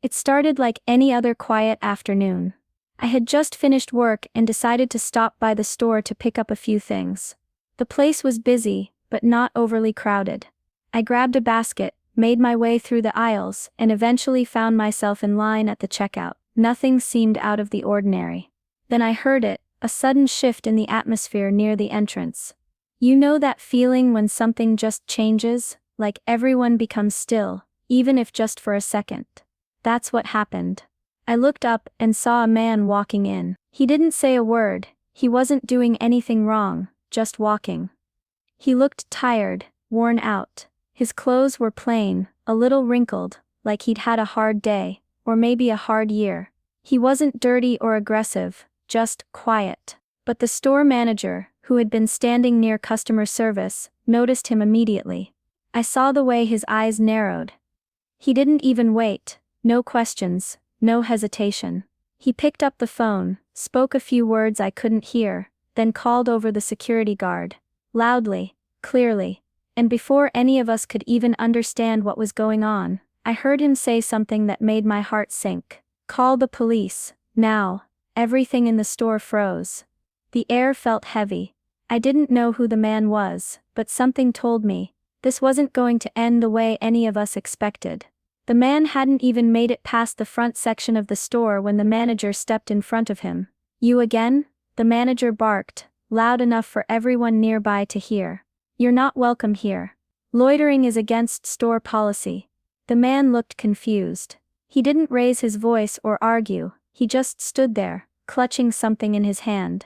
It started like any other quiet afternoon. I had just finished work and decided to stop by the store to pick up a few things. The place was busy, but not overly crowded. I grabbed a basket, made my way through the aisles, and eventually found myself in line at the checkout. Nothing seemed out of the ordinary. Then I heard it, a sudden shift in the atmosphere near the entrance. You know that feeling when something just changes, like everyone becomes still, even if just for a second? That's what happened. I looked up and saw a man walking in. He didn't say a word, he wasn't doing anything wrong, just walking. He looked tired, worn out. His clothes were plain, a little wrinkled, like he'd had a hard day, or maybe a hard year. He wasn't dirty or aggressive, just quiet. But the store manager, who had been standing near customer service, noticed him immediately. I saw the way his eyes narrowed. He didn't even wait, no questions, no hesitation. He picked up the phone, spoke a few words I couldn't hear, then called over the security guard. Loudly, clearly. And before any of us could even understand what was going on, I heard him say something that made my heart sink. Call the police, now. Everything in the store froze. The air felt heavy. I didn't know who the man was, but something told me this wasn't going to end the way any of us expected. The man hadn't even made it past the front section of the store when the manager stepped in front of him. You again? The manager barked, loud enough for everyone nearby to hear. You're not welcome here. Loitering is against store policy. The man looked confused. He didn't raise his voice or argue, he just stood there, clutching something in his hand.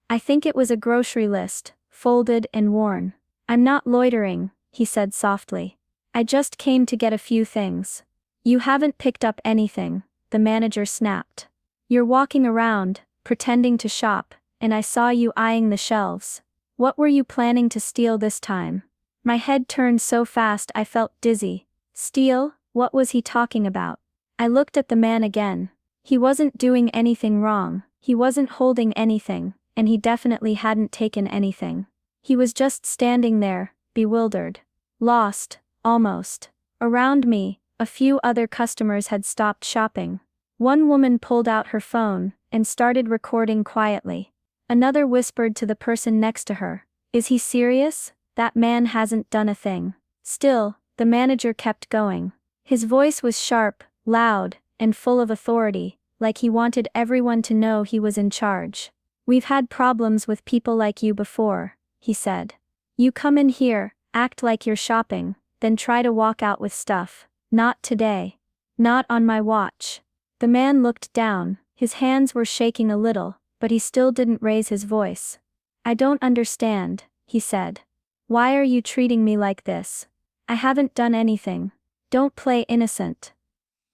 I think it was a grocery list, folded and worn. I'm not loitering, he said softly. I just came to get a few things. You haven't picked up anything, the manager snapped. You're walking around, pretending to shop, and I saw you eyeing the shelves. What were you planning to steal this time? My head turned so fast I felt dizzy. Steal? What was he talking about? I looked at the man again. He wasn't doing anything wrong, he wasn't holding anything, and he definitely hadn't taken anything. He was just standing there, bewildered. Lost, almost. Around me, a few other customers had stopped shopping. One woman pulled out her phone and started recording quietly. Another whispered to the person next to her, "Is he serious? That man hasn't done a thing." Still, the manager kept going. His voice was sharp, loud, and full of authority, like he wanted everyone to know he was in charge. "We've had problems with people like you before," he said. "You come in here, act like you're shopping, then try to walk out with stuff. Not today. Not on my watch." The man looked down, his hands were shaking a little, but he still didn't raise his voice. "I don't understand," he said. "Why are you treating me like this? I haven't done anything. Don't play innocent."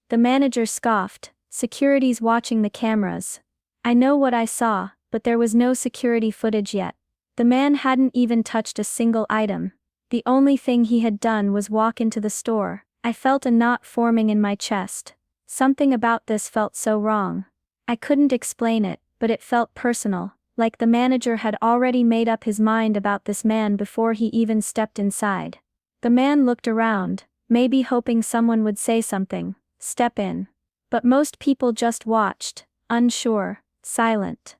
The manager scoffed, "Security's watching the cameras." I know what I saw, but there was no security footage yet. The man hadn't even touched a single item. The only thing he had done was walk into the store. I felt a knot forming in my chest. Something about this felt so wrong. I couldn't explain it, but it felt personal, like the manager had already made up his mind about this man before he even stepped inside. The man looked around, maybe hoping someone would say something, step in. But most people just watched, unsure, silent.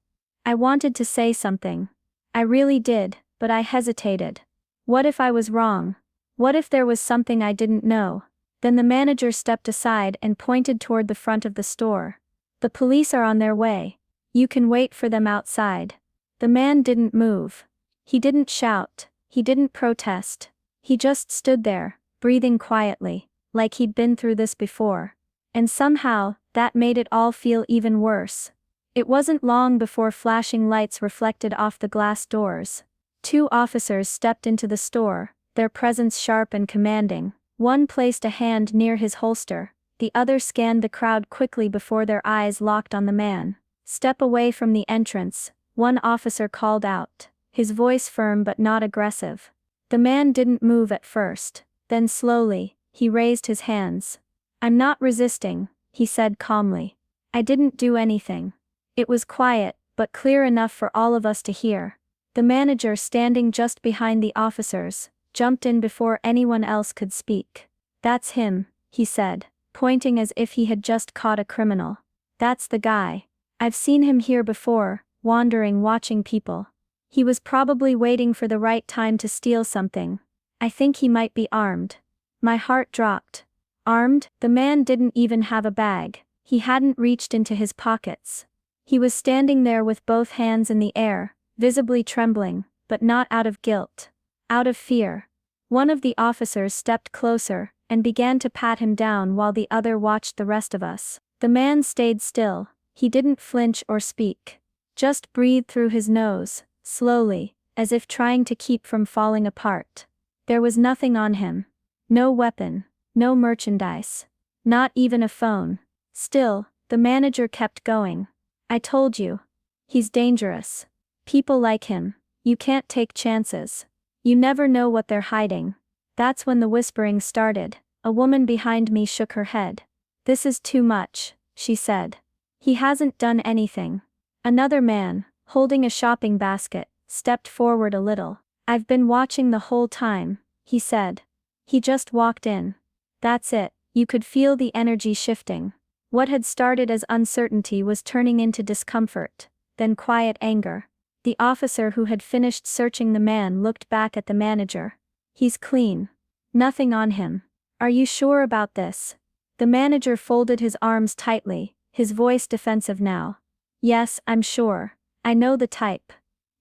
I wanted to say something. I really did, but I hesitated. What if I was wrong? What if there was something I didn't know? Then the manager stepped aside and pointed toward the front of the store. "The police are on their way. You can wait for them outside." The man didn't move. He didn't shout, he didn't protest. He just stood there, breathing quietly, like he'd been through this before. And somehow, that made it all feel even worse. It wasn't long before flashing lights reflected off the glass doors. 2 officers stepped into the store, their presence sharp and commanding. One placed a hand near his holster, the other scanned the crowd quickly before their eyes locked on the man. "Step away from the entrance," one officer called out, his voice firm but not aggressive. The man didn't move at first, then slowly, he raised his hands. "I'm not resisting," he said calmly. "I didn't do anything." It was quiet, but clear enough for all of us to hear. The manager, standing just behind the officers, jumped in before anyone else could speak. "That's him," he said. pointing as if he had just caught a criminal. "That's the guy. I've seen him here before, wandering, watching people. He was probably waiting for the right time to steal something. I think he might be armed." My heart dropped. Armed? The man didn't even have a bag. He hadn't reached into his pockets. He was standing there with both hands in the air, visibly trembling, but not out of guilt. Out of fear. One of the officers stepped closer and began to pat him down while the other watched the rest of us. The man stayed still. He didn't flinch or speak. Just breathed through his nose, slowly, as if trying to keep from falling apart. There was nothing on him. No weapon. No merchandise. Not even a phone. Still, the manager kept going. "I told you. He's dangerous. People like him. You can't take chances. You never know what they're hiding." That's when the whispering started. A woman behind me shook her head. "This is too much," she said. "He hasn't done anything." Another man, holding a shopping basket, stepped forward a little. "I've been watching the whole time," he said. "He just walked in." That's it. You could feel the energy shifting. What had started as uncertainty was turning into discomfort, then quiet anger. The officer who had finished searching the man looked back at the manager. "He's clean. Nothing on him. Are you sure about this?" The manager folded his arms tightly, his voice defensive now. "Yes, I'm sure. I know the type.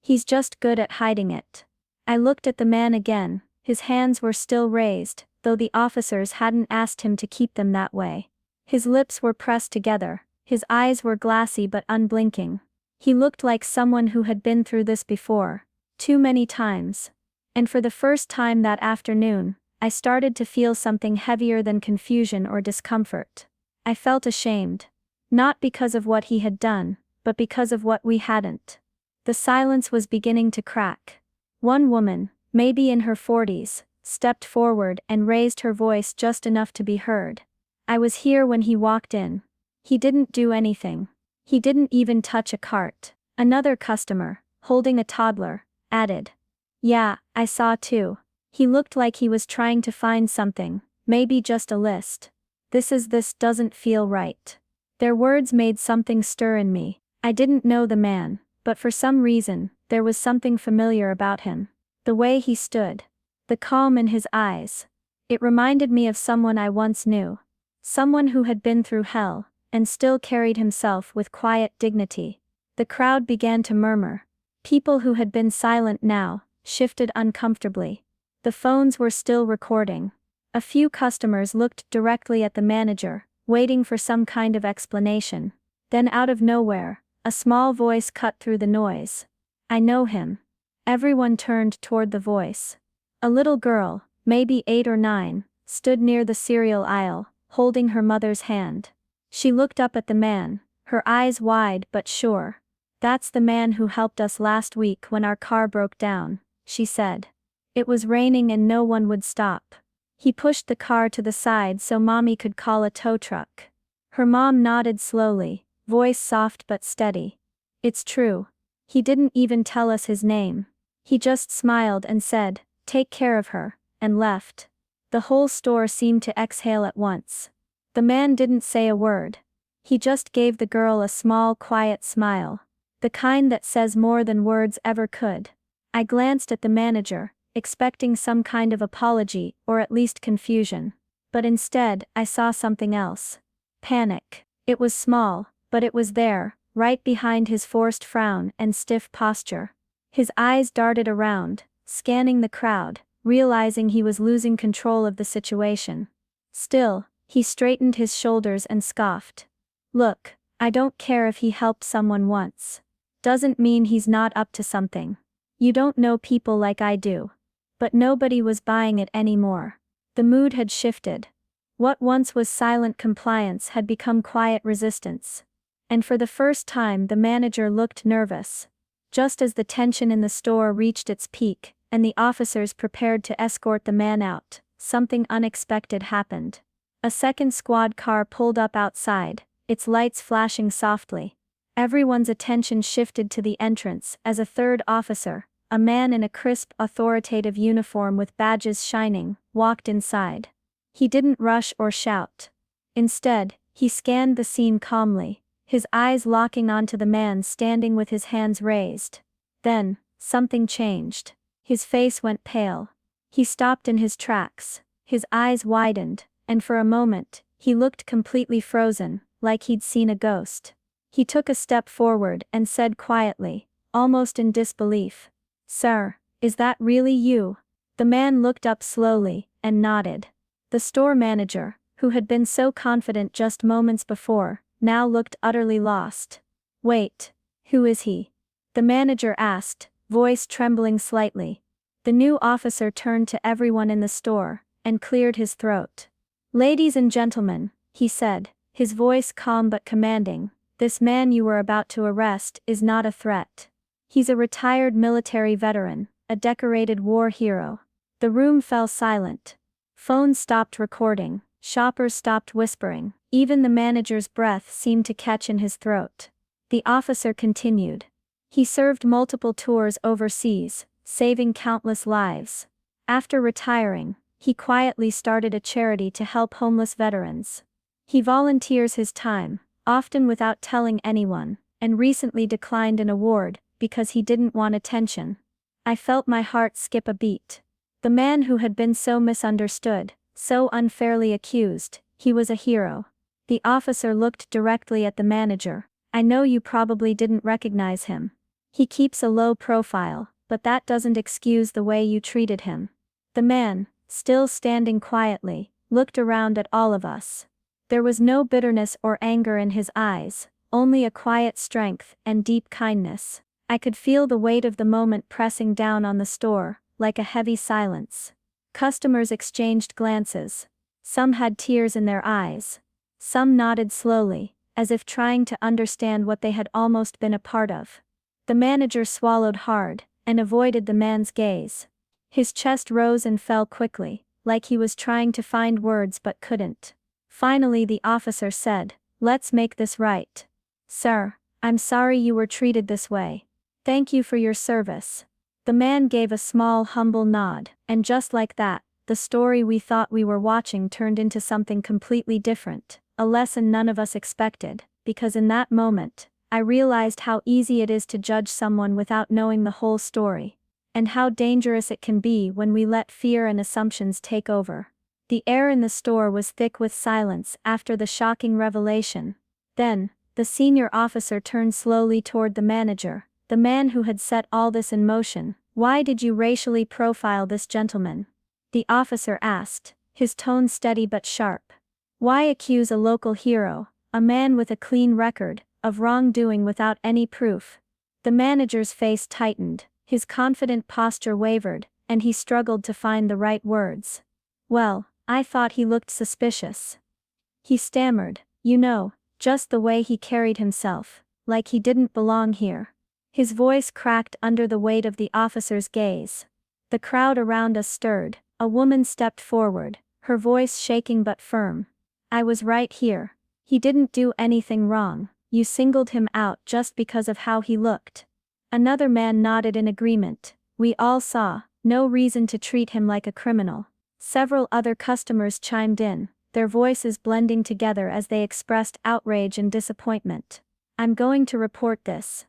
He's just good at hiding it." I looked at the man again. His hands were still raised, though the officers hadn't asked him to keep them that way. His lips were pressed together, his eyes were glassy but unblinking. He looked like someone who had been through this before. Too many times. And for the first time that afternoon, I started to feel something heavier than confusion or discomfort. I felt ashamed. Not because of what he had done, but because of what we hadn't. The silence was beginning to crack. One woman, maybe in her 40s, stepped forward and raised her voice just enough to be heard. "I was here when he walked in. He didn't do anything. He didn't even touch a cart." Another customer, holding a toddler, added. "Yeah, I saw too. He looked like he was trying to find something, maybe just a list." This doesn't feel right." Their words made something stir in me. I didn't know the man, but for some reason, there was something familiar about him. The way he stood. The calm in his eyes. It reminded me of someone I once knew. Someone who had been through hell, and still carried himself with quiet dignity. The crowd began to murmur. People who had been silent now, shifted uncomfortably. The phones were still recording. A few customers looked directly at the manager, waiting for some kind of explanation. Then out of nowhere, a small voice cut through the noise. "I know him." Everyone turned toward the voice. A little girl, maybe 8 or 9, stood near the cereal aisle, holding her mother's hand. She looked up at the man, her eyes wide but sure. "That's the man who helped us last week when our car broke down," she said. It was raining and no one would stop. He pushed the car to the side so Mommy could call a tow truck. Her mom nodded slowly, voice soft but steady. "It's true. He didn't even tell us his name. He just smiled and said, 'Take care of her,' and left." The whole store seemed to exhale at once. The man didn't say a word. He just gave the girl a small quiet smile. The kind that says more than words ever could. I glanced at the manager, expecting some kind of apology or at least confusion. But instead, I saw something else. Panic. It was small, but it was there, right behind his forced frown and stiff posture. His eyes darted around, scanning the crowd, realizing he was losing control of the situation. Still, he straightened his shoulders and scoffed. "Look, I don't care if he helped someone once. Doesn't mean he's not up to something. You don't know people like I do." But nobody was buying it anymore. The mood had shifted. What once was silent compliance had become quiet resistance. And for the first time the manager looked nervous. Just as the tension in the store reached its peak, and the officers prepared to escort the man out, something unexpected happened. A second squad car pulled up outside, its lights flashing softly. Everyone's attention shifted to the entrance as a third officer, a man in a crisp, authoritative uniform with badges shining, walked inside. He didn't rush or shout. Instead, he scanned the scene calmly, his eyes locking onto the man standing with his hands raised. Then, something changed. His face went pale. He stopped in his tracks, his eyes widened, and for a moment, he looked completely frozen, like he'd seen a ghost. He took a step forward and said quietly, almost in disbelief, "Sir, is that really you?" The man looked up slowly, and nodded. The store manager, who had been so confident just moments before, now looked utterly lost. "Wait, who is he?" the manager asked, voice trembling slightly. The new officer turned to everyone in the store, and cleared his throat. "Ladies and gentlemen," he said, his voice calm but commanding, "this man you were about to arrest is not a threat. He's a retired military veteran, a decorated war hero." The room fell silent. Phones stopped recording, shoppers stopped whispering, even the manager's breath seemed to catch in his throat. The officer continued. He served multiple tours overseas, saving countless lives. After retiring, he quietly started a charity to help homeless veterans. He volunteers his time, often without telling anyone, and recently declined an award because he didn't want attention. I felt my heart skip a beat. The man who had been so misunderstood, so unfairly accused, he was a hero. The officer looked directly at the manager. "I know you probably didn't recognize him. He keeps a low profile, but that doesn't excuse the way you treated him." The man, still standing quietly, looked around at all of us. There was no bitterness or anger in his eyes, only a quiet strength and deep kindness. I could feel the weight of the moment pressing down on the store, like a heavy silence. Customers exchanged glances. Some had tears in their eyes. Some nodded slowly, as if trying to understand what they had almost been a part of. The manager swallowed hard, and avoided the man's gaze. His chest rose and fell quickly, like he was trying to find words but couldn't. Finally the officer said, "Let's make this right. Sir, I'm sorry you were treated this way. Thank you for your service." The man gave a small humble nod, and just like that, the story we thought we were watching turned into something completely different, a lesson none of us expected, because in that moment, I realized how easy it is to judge someone without knowing the whole story. And how dangerous it can be when we let fear and assumptions take over. The air in the store was thick with silence after the shocking revelation. Then, the senior officer turned slowly toward the manager, the man who had set all this in motion. "Why did you racially profile this gentleman?" the officer asked, his tone steady but sharp. "Why accuse a local hero, a man with a clean record, of wrongdoing without any proof?" The manager's face tightened, his confident posture wavered, and he struggled to find the right words. "Well, I thought he looked suspicious." He stammered, "You know, just the way he carried himself, like he didn't belong here." His voice cracked under the weight of the officer's gaze. The crowd around us stirred. A woman stepped forward, her voice shaking but firm. "I was right here. He didn't do anything wrong. You singled him out just because of how he looked." Another man nodded in agreement. "We all saw, no reason to treat him like a criminal." Several other customers chimed in, their voices blending together as they expressed outrage and disappointment. "I'm going to report this."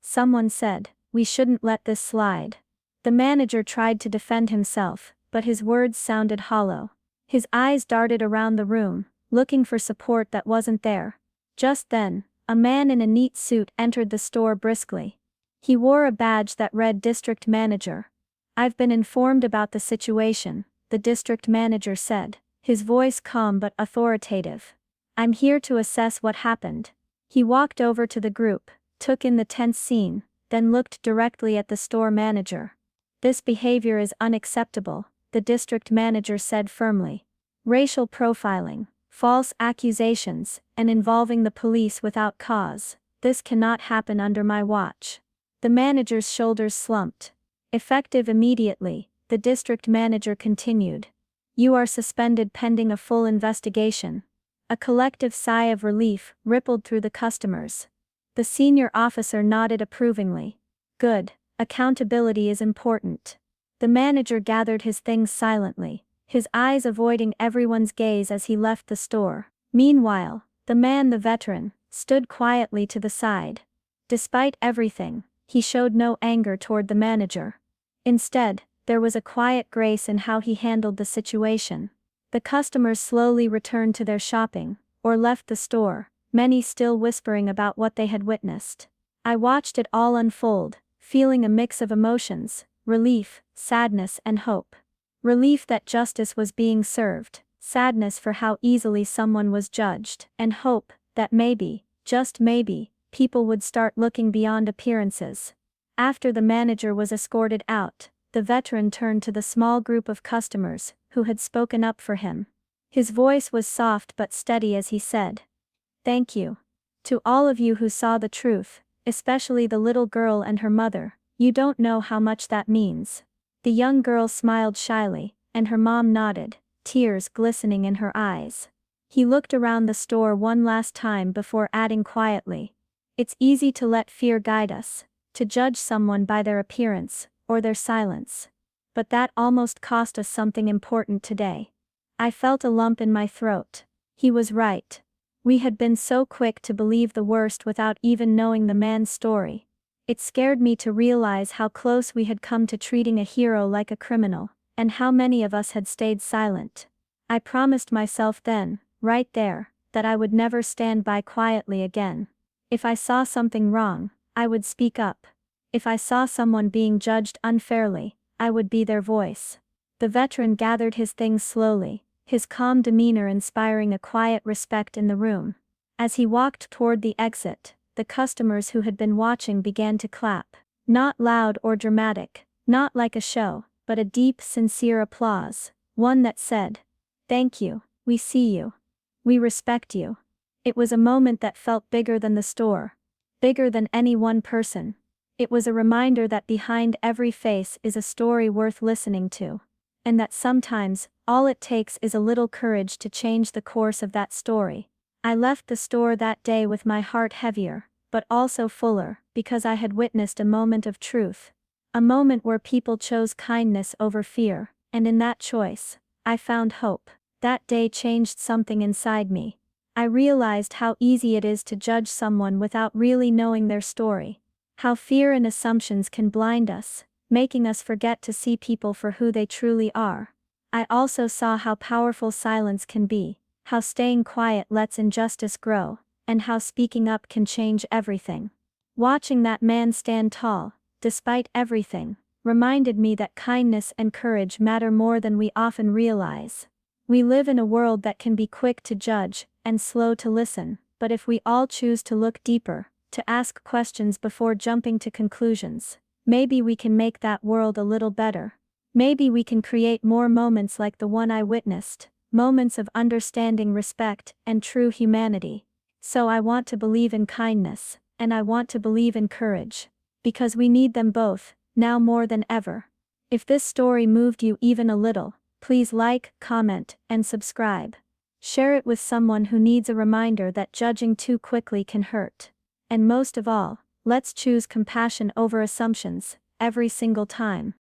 Someone said, "We shouldn't let this slide." The manager tried to defend himself, but his words sounded hollow. His eyes darted around the room, looking for support that wasn't there. Just then, a man in a neat suit entered the store briskly. He wore a badge that read District Manager. "I've been informed about the situation," the district manager said, his voice calm but authoritative. "I'm here to assess what happened." He walked over to the group, took in the tense scene, then looked directly at the store manager. "This behavior is unacceptable," the district manager said firmly. "Racial profiling, false accusations, and involving the police without cause. This cannot happen under my watch." The manager's shoulders slumped. "Effective immediately," the district manager continued. "You are suspended pending a full investigation." A collective sigh of relief rippled through the customers. The senior officer nodded approvingly. "Good, accountability is important." The manager gathered his things silently, his eyes avoiding everyone's gaze as he left the store. Meanwhile, the man, the veteran, stood quietly to the side. Despite everything, he showed no anger toward the manager. Instead, there was a quiet grace in how he handled the situation. The customers slowly returned to their shopping, or left the store, many still whispering about what they had witnessed. I watched it all unfold, feeling a mix of emotions: relief, sadness, and hope. Relief that justice was being served, sadness for how easily someone was judged, and hope that maybe, just maybe, people would start looking beyond appearances. After the manager was escorted out, the veteran turned to the small group of customers who had spoken up for him. His voice was soft but steady as he said, "Thank you. To all of you who saw the truth, especially the little girl and her mother, you don't know how much that means." The young girl smiled shyly, and her mom nodded, tears glistening in her eyes. He looked around the store one last time before adding quietly, "It's easy to let fear guide us, to judge someone by their appearance, or their silence. But that almost cost us something important today." I felt a lump in my throat. He was right. We had been so quick to believe the worst without even knowing the man's story. It scared me to realize how close we had come to treating a hero like a criminal, and how many of us had stayed silent. I promised myself then, right there, that I would never stand by quietly again. If I saw something wrong, I would speak up. If I saw someone being judged unfairly, I would be their voice. The veteran gathered his things slowly, his calm demeanor inspiring a quiet respect in the room. As he walked toward the exit, the customers who had been watching began to clap. Not loud or dramatic, not like a show, but a deep, sincere applause, one that said, "Thank you, we see you. We respect you." It was a moment that felt bigger than the store, bigger than any one person. It was a reminder that behind every face is a story worth listening to. And that sometimes, all it takes is a little courage to change the course of that story. I left the store that day with my heart heavier, but also fuller, because I had witnessed a moment of truth. A moment where people chose kindness over fear, and in that choice, I found hope. That day changed something inside me. I realized how easy it is to judge someone without really knowing their story. How fear and assumptions can blind us, making us forget to see people for who they truly are. I also saw how powerful silence can be, how staying quiet lets injustice grow, and how speaking up can change everything. Watching that man stand tall, despite everything, reminded me that kindness and courage matter more than we often realize. We live in a world that can be quick to judge, and slow to listen, but if we all choose to look deeper, to ask questions before jumping to conclusions, maybe we can make that world a little better. Maybe we can create more moments like the one I witnessed, moments of understanding, respect, and true humanity. So I want to believe in kindness, and I want to believe in courage. Because we need them both, now more than ever. If this story moved you even a little, please like, comment, and subscribe. Share it with someone who needs a reminder that judging too quickly can hurt. And most of all, let's choose compassion over assumptions, every single time.